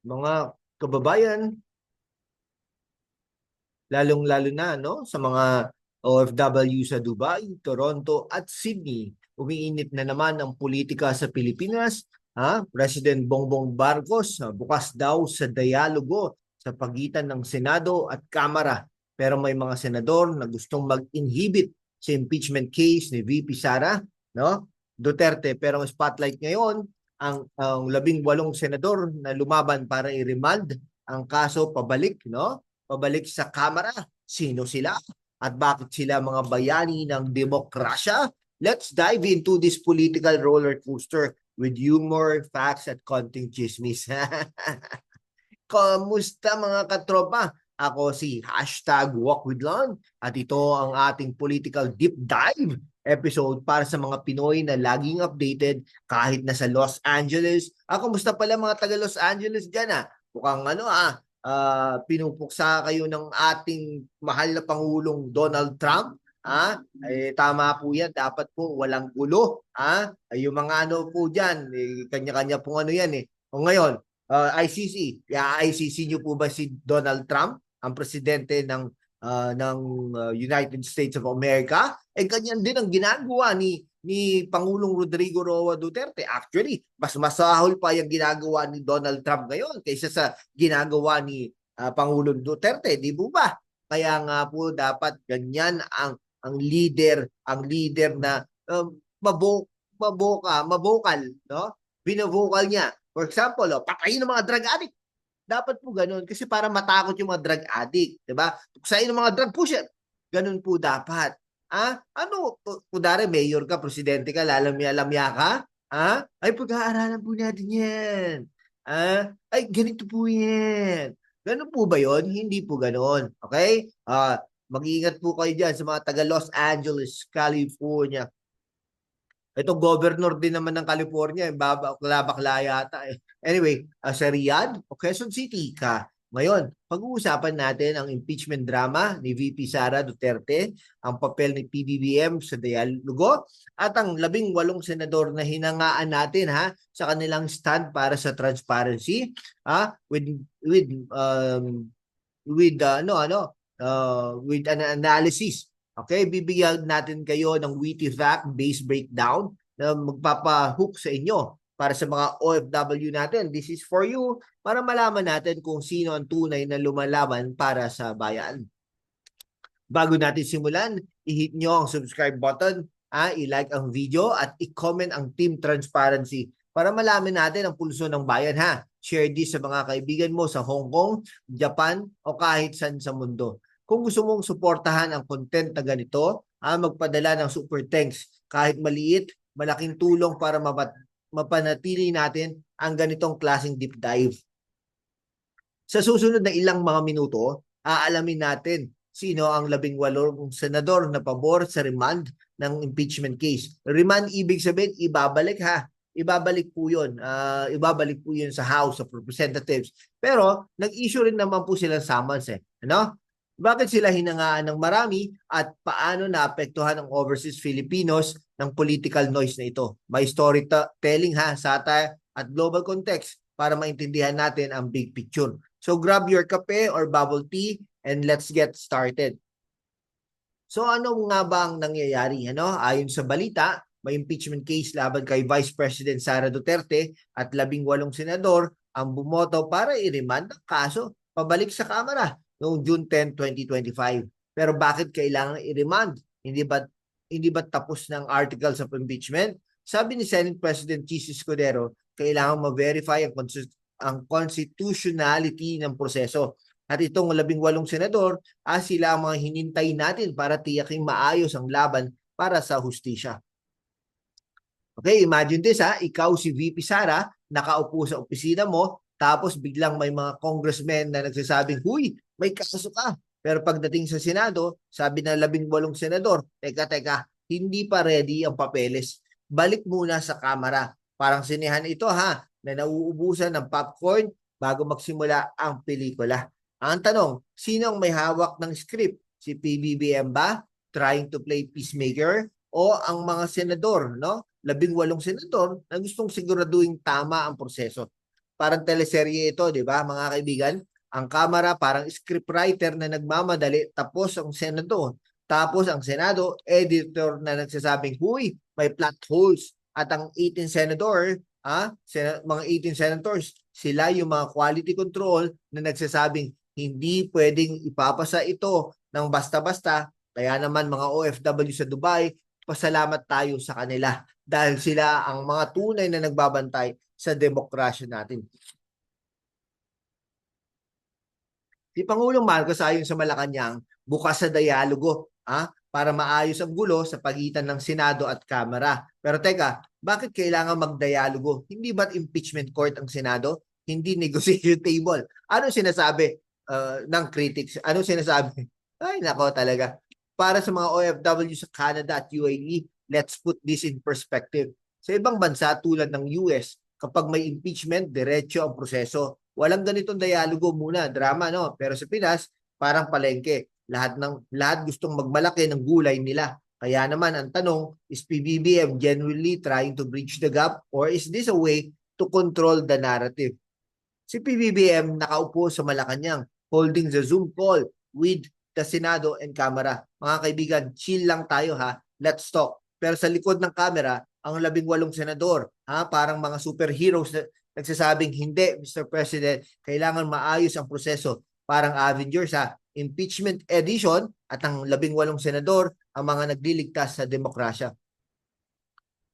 Mga kababayan, lalong-lalo na sa mga OFW sa Dubai, Toronto at Sydney. Umiinit na naman ang politika sa Pilipinas. President Bongbong Marcos bukas daw sa dialogo sa pagitan ng Senado at Kamara. Pero may mga senador na gustong mag-inhibit sa impeachment case ni VP Sara, no? Duterte. Pero ang spotlight ngayon, ang 18 senador na lumaban para i-remand ang kaso pabalik, no? Pabalik sa Kamara. Sino sila? At bakit sila mga bayani ng demokrasya? Let's dive into this political roller coaster with humor, facts, at konting chismis. Kamusta mga katropa? Ako si #WalkWithLon at ito ang ating political deep dive episode para sa mga Pinoy na laging updated kahit nasa Los Angeles. Kumusta pala mga taga Los Angeles dyan Mukhang pinupuksa kayo ng ating mahal na Pangulong Donald Trump. Tama po yan. Dapat po walang gulo. Yung mga po dyan, kanya-kanya pong yan O ngayon, ICC, ICC nyo po ba si Donald Trump, ang presidente ng United States of America? Ganyan din ang ginagawa ni Pangulong Rodrigo Roa Duterte. Actually, mas masahol pa yung ginagawa ni Donald Trump ngayon kaysa sa ginagawa ni Pangulong Duterte, di po ba? Kaya nga po dapat ganyan ang leader na mabokal, no? Binavokal niya. For example, patayin ng mga drug addict. Dapat po ganun kasi para matakot yung mga drug addict, 'di ba? Tuksain ng mga drug pusher. Ganun po dapat. Kudari mayor ka, presidente ka, lalamya ka? Ay pag-aaralan po natin 'yan. Ay ganito po 'yan. Ganun po ba 'yon? Hindi po ganun. Okay? Mag-iingat po kayo diyan sa mga taga Los Angeles, California. Ito, governor din naman ng California, bakla yata Anyway, sa Riyadh o Quezon City ka. Ngayon, pag-uusapan natin ang impeachment drama ni VP Sara Duterte, ang papel ni PBBM sa dialogo, at ang 18 senador na hinangaan natin sa kanilang stand para sa transparency, with with an analysis. Okay, bibigyan natin kayo ng witty fact-based breakdown na magpapahook sa inyo para sa mga OFW natin. This is for you para malaman natin kung sino ang tunay na lumalaban para sa bayan. Bago natin simulan, i-hit nyo ang subscribe button, i-like ang video at i-comment ang Team Transparency para malaman natin ang pulso ng bayan Share this sa mga kaibigan mo sa Hong Kong, Japan o kahit saan sa mundo. Kung gusto mong suportahan ang content na ganito, magpadala ng super thanks. Kahit maliit, malaking tulong para mapanatili natin ang ganitong klaseng deep dive. Sa susunod na ilang mga minuto, aalamin natin sino ang 18 senador na pabor sa remand ng impeachment case. Remand ibig sabihin, ibabalik Ibabalik po yun. Ibabalik po yun sa House of Representatives. Pero nag-issue rin naman po silang summons Bakit sila hinangaan ng marami at paano naapektuhan ang overseas Filipinos ng political noise na ito? May storytelling satire at global context para maintindihan natin ang big picture. So grab your kape or bubble tea and let's get started. So ano nga ba ang nangyayari? Ayon sa balita, may impeachment case laban kay Vice President Sara Duterte at 18 senador ang bumoto para i-remand ang kaso pabalik sa Kamara noong June 10, 2025. Pero bakit kailangan i-remand? Hindi ba tapos ng articles of impeachment? Sabi ni Senate President Chis Escudero, kailangan ma-verify ang constitutionality ng proseso. At itong 18 senador, sila ang mga hinintay natin para tiyaking maayos ang laban para sa hustisya. Okay, imagine this ikaw si VP Sara, nakaupo sa opisina mo, tapos biglang may mga congressmen na nagsasabing, huy, may kaso ka. Pero pagdating sa Senado, sabi ng 18 senador, teka, hindi pa ready ang papeles. Balik muna sa Kamara. Parang sinehan ito na nauubusan ng popcorn bago magsimula ang pelikula. Ang tanong, sino ang may hawak ng script? Si PBBM ba? Trying to play peacemaker? O ang mga senador, 18 senador na gustong siguraduhin tama ang proseso? parang teleserye ito, di ba mga kaibigan? Ang Kamara parang scriptwriter na nagmamadali, tapos ang Senado, editor na nagsasabing, huy, may plot holes. At ang 18 senador, mga 18 senators, sila yung mga quality control na nagsasabing hindi pwedeng ipapasa ito ng basta-basta. Kaya naman mga OFW sa Dubai, pasalamat tayo sa kanila dahil sila ang mga tunay na nagbabantay sa demokrasya natin. Si Pangulong Marcos ayon sa Malacanang, bukas sa dialogo para maayos ang gulo sa pagitan ng Senado at Kamara. Pero teka, bakit kailangan magdialogo? Hindi ba't impeachment court ang Senado? Hindi negotiation table. Ano sinasabi ng critics? Ano sinasabi? Ay, nako talaga. Para sa mga OFW sa Canada at UAE, let's put this in perspective. Sa ibang bansa tulad ng US, kapag may impeachment, diretso ang proseso. Walang ganitong dialogo muna, drama, no? Pero sa Pinas, parang palengke. Lahat gustong magmalaki ng gulay nila. Kaya naman ang tanong, is PBBM genuinely trying to bridge the gap or is this a way to control the narrative? Si PBBM nakaupo sa Malacanang holding the Zoom call with the Senado and Kamara. Mga kaibigan, chill lang tayo ha. Let's talk. Pero sa likod ng kamera, ang 18 senador, parang mga superheroes na nagsasabing, hindi, Mr. President, kailangan maayos ang proseso. Parang Avengers impeachment edition at ang 18 senador ang mga nagliligtas sa demokrasya.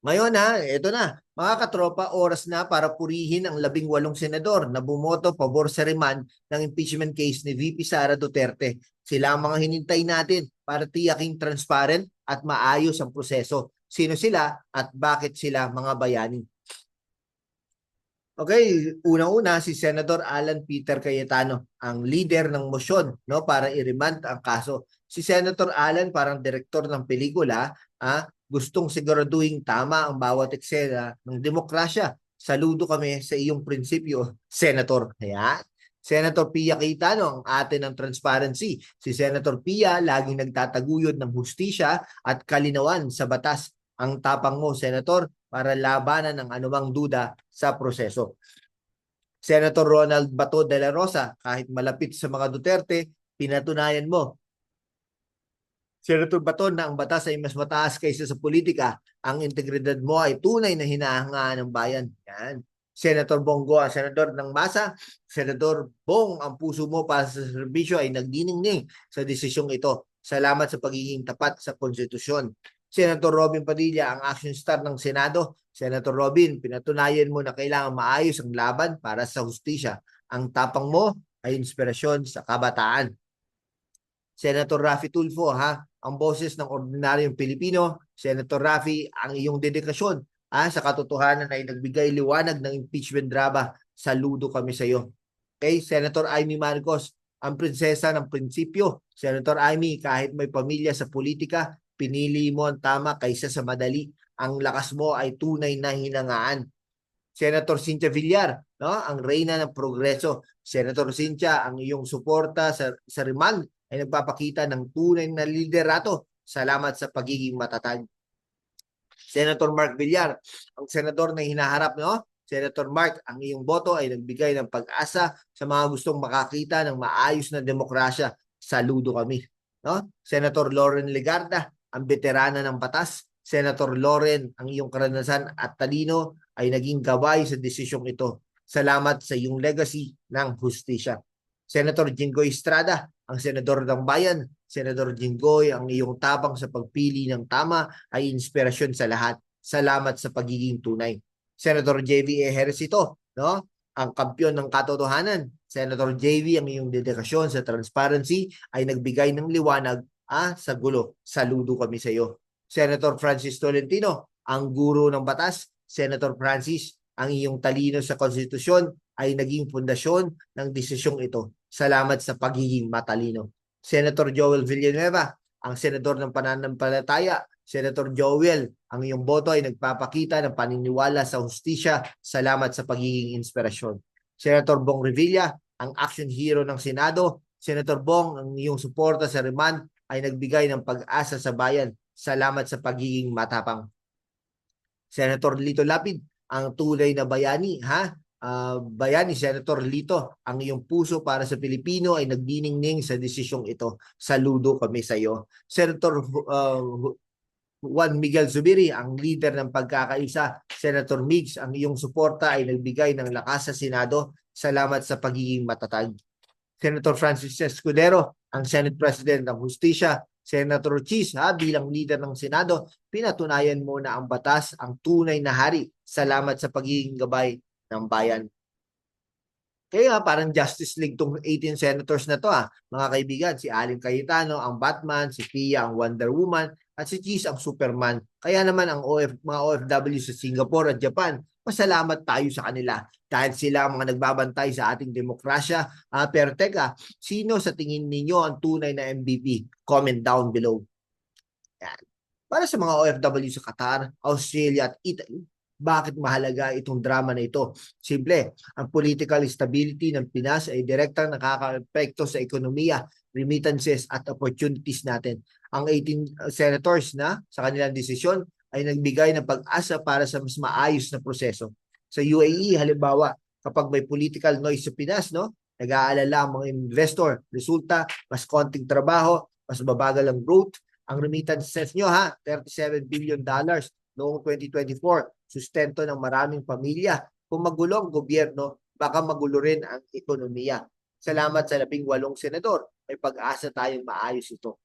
Ngayon ito na, mga katropa, oras na para purihin ang 18 senador na bumoto pabor sa remand ng impeachment case ni VP Sara Duterte. Sila ang mga hinintay natin para tiyaking transparent at maayos ang proseso. Sino sila at bakit sila mga bayani? Okay, una-una si Senator Alan Peter Cayetano, ang leader ng motion para i-remand ang kaso. Si Senator Alan parang direktor ng pelikula, gustong siguraduhin tama ang bawat eksena ng demokrasya. Saludo kami sa iyong prinsipyo, Senator. Ayan. Senator Pia Cayetano, ang ate ng transparency. Si Senator Pia laging nagtataguyod ng hustisya at kalinawan sa batas. Ang tapang mo, Senator, para labanan ng anumang duda sa proseso. Senator Ronald Bato de la Rosa, kahit malapit sa mga Duterte, pinatunayan mo, Senator Bato, na ang batas ay mas mataas kaysa sa politika. Ang integridad mo ay tunay na hinahangaan ng bayan. Yan. Senator Bongo, Senador ng Masa, Senador Bong, ang puso mo para sa serbisyo ay nagdiningning sa desisyong ito. Salamat sa pagiging tapat sa konstitusyon. Senator Robin Padilla, ang action star ng Senado. Senator Robin, pinatunayan mo na kailangan maayos ang laban para sa hustisya. Ang tapang mo ay inspirasyon sa kabataan. Senator Raffy Tulfo, ang boses ng ordinaryong Pilipino. Senator Raffy, ang iyong dedikasyon sa katotohanan ay nagbigay liwanag ng impeachment drama. Saludo kami sa iyo. Okay, Senator Amy Marcos, ang prinsesa ng prinsipyo. Senator Amy, kahit may pamilya sa politika, pinili mo ang tama kaysa sa madali. Ang lakas mo ay tunay na hinangaan. Senator Cynthia Villar, ang reyna ng progreso. Senator Cynthia, ang iyong suporta sa remand ay nagpapakita ng tunay na liderato. Salamat sa pagiging matatag. Senator Mark Villar, ang senador na hinaharap, Senator Mark, ang iyong boto ay nagbigay ng pag-asa sa mga gustong makakita ng maayos na demokrasya. Saludo kami. Senator Loren Legarda, ang veterana ng batas. Senator Loren, ang iyong karanasan at talino ay naging gabay sa desisyong ito. Salamat sa iyong legacy ng hustisya. Senator Jinggoy Estrada, ang senador ng bayan. Senator Jinggoy, ang iyong tapang sa pagpili ng tama ay inspirasyon sa lahat. Salamat sa pagiging tunay. Senator JV Ejercito, ang kampiyon ng katotohanan. Senator JV, ang iyong dedikasyon sa transparency ay nagbigay ng liwanag sa gulo. Saludo kami sa iyo. Senator Francis Tolentino, ang guro ng batas. Senator Francis, ang iyong talino sa konstitusyon ay naging pundasyon ng desisyong ito. Salamat sa pagiging matalino. Senator Joel Villanueva, ang senador ng pananampalataya. Senator Joel, ang iyong boto ay nagpapakita ng paniniwala sa hustisya. Salamat sa pagiging inspirasyon. Senator Bong Revilla, ang action hero ng Senado. Senator Bong, ang iyong suporta sa remand ay nagbigay ng pag-asa sa bayan. Salamat sa pagiging matapang. Senator Lito Lapid, ang tunay na bayani, bayani, Senator Lito, ang iyong puso para sa Pilipino ay nagdiningning sa desisyong ito. Saludo kami sa iyo. Senator Juan Miguel Zubiri, ang leader ng pagkakaisa. Senator Migs, ang iyong suporta ay nagbigay ng lakas sa Senado. Salamat sa pagiging matatag. Senator Francis Escudero, ang Senate President ng Hustisya. Senator Cheese, bilang leader ng Senado, pinatunayan mo na ang batas ang tunay na hari. Salamat sa pagiging gabay ng bayan. Kaya parang Justice League tong 18 senators na to mga kaibigan. Si Aling Cayetano ang Batman, si Pia ang Wonder Woman, at si Cheese ang Superman. Kaya naman ang mga OFW sa Singapore at Japan, pasalamat tayo sa kanila dahil sila ang mga nagbabantay sa ating demokrasya. Pero teka, sino sa tingin ninyo ang tunay na MVP? Comment down below. Yan. Para sa mga OFW sa Qatar, Australia at Italy, bakit mahalaga itong drama na ito? Simple, ang political stability ng Pinas ay direktang nakaka-epekto sa ekonomiya, remittances at opportunities natin. Ang 18 senators na sa kanilang desisyon ay nagbigay ng pag-asa para sa mas maayos na proseso. Sa UAE, halimbawa, kapag may political noise sa Pinas, nag-aalala ang mga investor. Resulta, mas konting trabaho, mas babagal ang growth. Ang remittances nyo, $37 billion noong 2024. Sustento ng maraming pamilya. Kung magulo ang gobyerno, baka magulo rin ang ekonomiya. Salamat sa 18 senador. May pag-asa tayong maayos ito.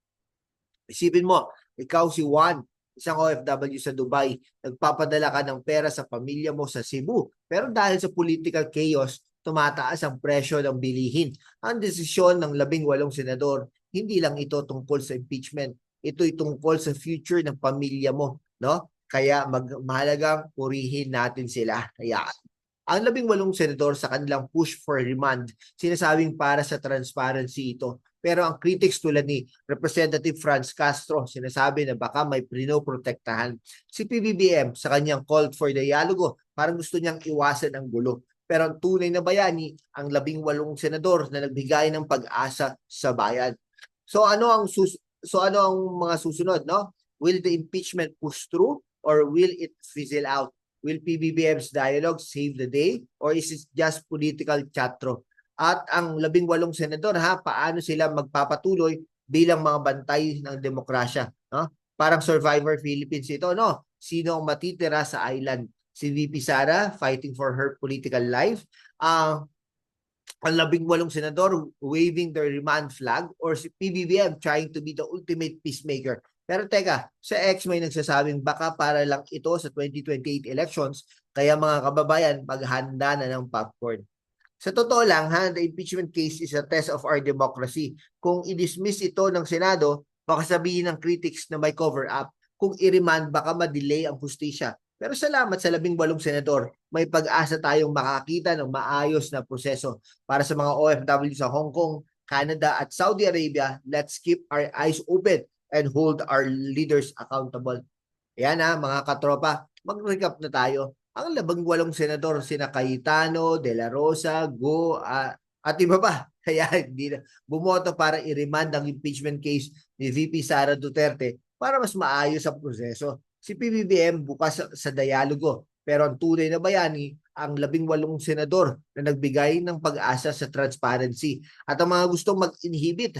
Isipin mo, ikaw si Juan, isang OFW sa Dubai, nagpapadala ka ng pera sa pamilya mo sa Cebu. Pero dahil sa political chaos, tumataas ang presyo ng bilihin. Ang desisyon ng 18 senador, hindi lang ito tungkol sa impeachment. Ito'y tungkol sa future ng pamilya mo, Kaya mahalagang purihin natin sila. Kaya ang 18 senador sa kanilang push for remand, sinasabing para sa transparency ito. Pero ang critics tulad ni Representative Franz Castro, sinasabi na baka may prinoprotektahan. Si PBBM sa kanyang call for dialogo, parang gusto niyang iwasan ang gulo. Pero ang tunay na bayani, ang 18 senador na nagbigay ng pag-asa sa bayan. So ano ang mga susunod, Will the impeachment push through or will it fizzle out? Will PBBM's dialogue save the day or is it just political chatro? At ang 18 senador, paano sila magpapatuloy bilang mga bantay ng demokrasya? Parang Survivor Philippines ito, Sino ang matitira sa island? Si VP Sara fighting for her political life? Ang 18 senador waving their remand flag or si PBBM trying to be the ultimate peacemaker? Pero teka, sa X may nagsasabing baka para lang ito sa 2028 elections, kaya mga kababayan, maghanda na ng popcorn. Sa totoo lang, the impeachment case is a test of our democracy. Kung i-dismiss ito ng Senado, baka sabihin ng critics na may cover-up. Kung i-remand, baka ma-delay ang hustisya. Pero salamat sa 18 senador, may pag-asa tayong makakita ng maayos na proseso. Para sa mga OFW sa Hong Kong, Canada at Saudi Arabia, let's keep our eyes open and hold our leaders accountable. Ayan mga katropa, mag-recap na tayo. Ang 18 senador, sina Cayetano, De La Rosa, Go, at iba pa. Kaya hindi na bumoto para i-remand ang impeachment case ni VP Sara Duterte para mas maayos ang proseso. Si PBBM bukas sa dialogo. Pero ang tunay na bayani, ang 18 senador na nagbigay ng pag-asa sa transparency. At ang mga gustong mag-inhibit,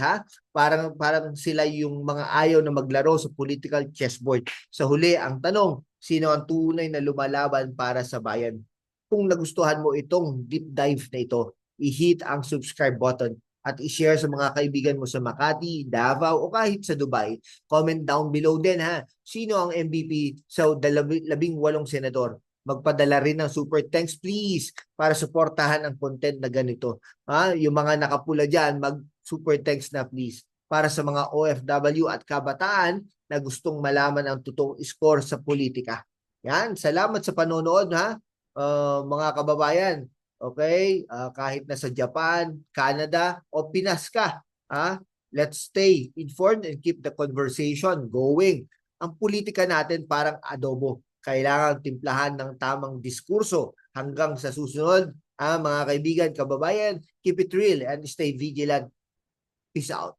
parang sila yung mga ayaw na maglaro sa political chessboard. Sa huli, ang tanong, sino ang tunay na lumalaban para sa bayan? Kung nagustuhan mo itong deep dive na ito, i-hit ang subscribe button at i-share sa mga kaibigan mo sa Makati, Davao o kahit sa Dubai. Comment down below din sino ang MVP sa 18 senador? Magpadala rin ng super thanks please para suportahan ang content na ganito. Yung mga nakapula dyan, mag-super thanks na please. Para sa mga OFW at kabataan na gustong malaman ang totoong score sa politika. Yan, salamat sa panonood mga kababayan. Okay, kahit nasa Japan, Canada o Pinas ka, let's stay informed and keep the conversation going. Ang politika natin parang adobo. Kailangan timplahan ng tamang diskurso hanggang sa susunod. Mga kaibigan, kababayan, keep it real and stay vigilant. Peace out.